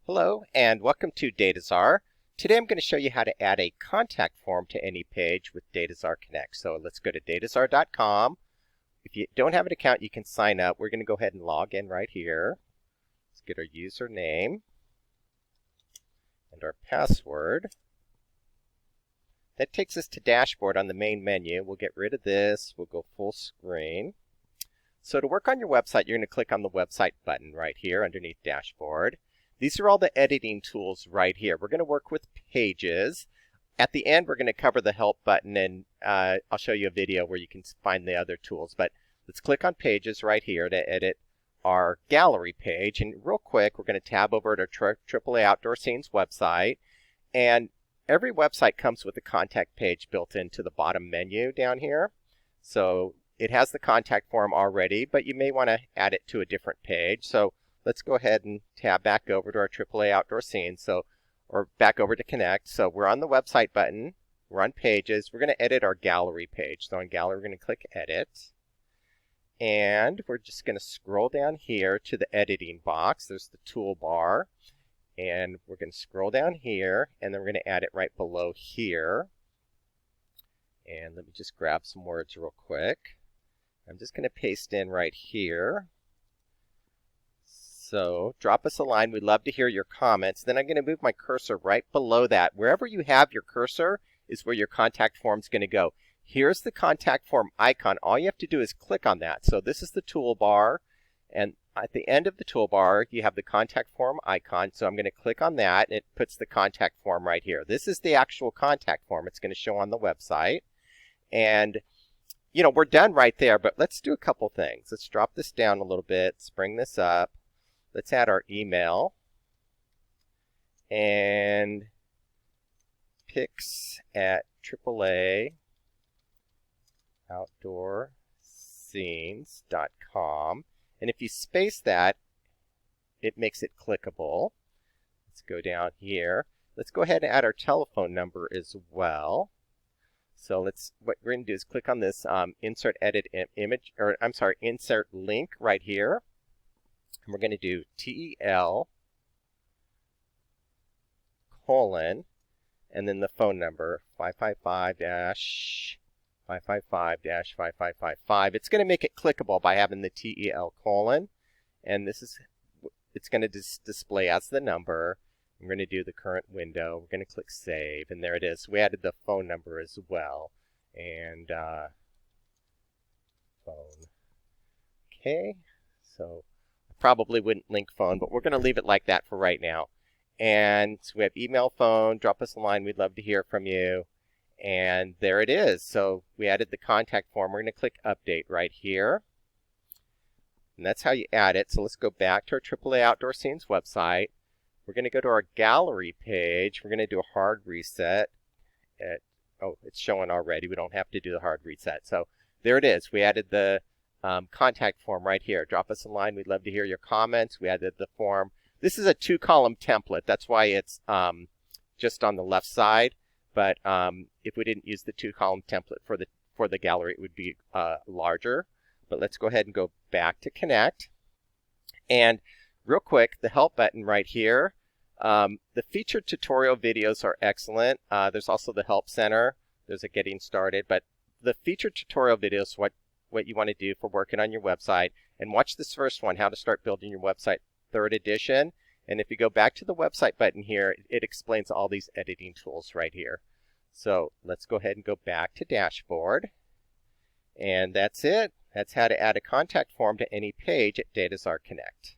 Hello and welcome to Dataczar. Today I'm going to show you how to add a contact form to any page with Dataczar Connect. So let's go to Dataczar.com. If you don't have an account, you can sign up. We're going to go ahead and log in right here. Let's get our username and our password. That takes us to dashboard on the main menu. We'll get rid of this. We'll go full screen. So to work on your website, you're going to click on the website button right here underneath dashboard. These are all the editing tools right here. We're going to work with pages. At the end, we're going to cover the help button, and I'll show you a video where you can find the other tools. But let's click on pages right here to edit our gallery page. And real quick, we're going to tab over to our AAA Outdoor Scenes website. And every website comes with a contact page built into the bottom menu down here. So it has the contact form already, but you may want to add it to a different page. So let's go ahead and tab back over to our AAA Outdoor Scenes, or back over to Connect. So we're on the website button, we're on pages, we're going to edit our gallery page. So on gallery, we're going to click edit. And we're just going to scroll down here to the editing box. There's the toolbar. And we're going to scroll down here, and then we're going to add it right below here. And let me just grab some words real quick. I'm just going to paste in right here. So drop us a line. We'd love to hear your comments. Then I'm going to move my cursor right below that. Wherever you have your cursor is where your contact form is going to go. Here's the contact form icon. All you have to do is click on that. So this is the toolbar. And at the end of the toolbar, you have the contact form icon. So I'm going to click on that, and it puts the contact form right here. This is the actual contact form. It's going to show on the website. And you know, we're done right there, but let's do a couple things. Let's drop this down a little bit, bring this up. Let's add our email and pics at AAA Outdoor Scenes.com. And if you space that, it makes it clickable. Let's go down here. Let's go ahead and add our telephone number as well. So what we're going to do is click on this insert edit image, or I'm sorry, insert link right here. And we're going to do TEL : and then the phone number 555-555-5555. It's going to make it clickable by having the TEL : and it's going to display as the number. We're going to do the current window. We're going to click save, and there it is. We added the phone number as well. And phone. Okay, so I probably wouldn't link phone, but we're going to leave it like that for right now. And so we have email, phone, drop us a line. We'd love to hear from you. And there it is. So we added the contact form. We're going to click update right here. And that's how you add it. So let's go back to our AAA Outdoor Scenes website. We're going to go to our gallery page. We're going to do a hard reset. It's showing already. We don't have to do the hard reset. So there it is. We added the contact form right here. Drop us a line. We'd love to hear your comments. We added the form. This is a 2-column template. That's why it's just on the left side. But if we didn't use the 2-column template for the gallery, it would be larger. But let's go ahead and go back to Connect. And real quick, the help button right here. The featured tutorial videos are excellent. There's also the help center. There's a getting started. But the featured tutorial videos, what you want to do for working on your website. And watch this first one, how to start building your website, 3rd edition. And if you go back to the website button here, it explains all these editing tools right here. So let's go ahead and go back to dashboard. And that's it. That's how to add a contact form to any page at Dataczar Connect.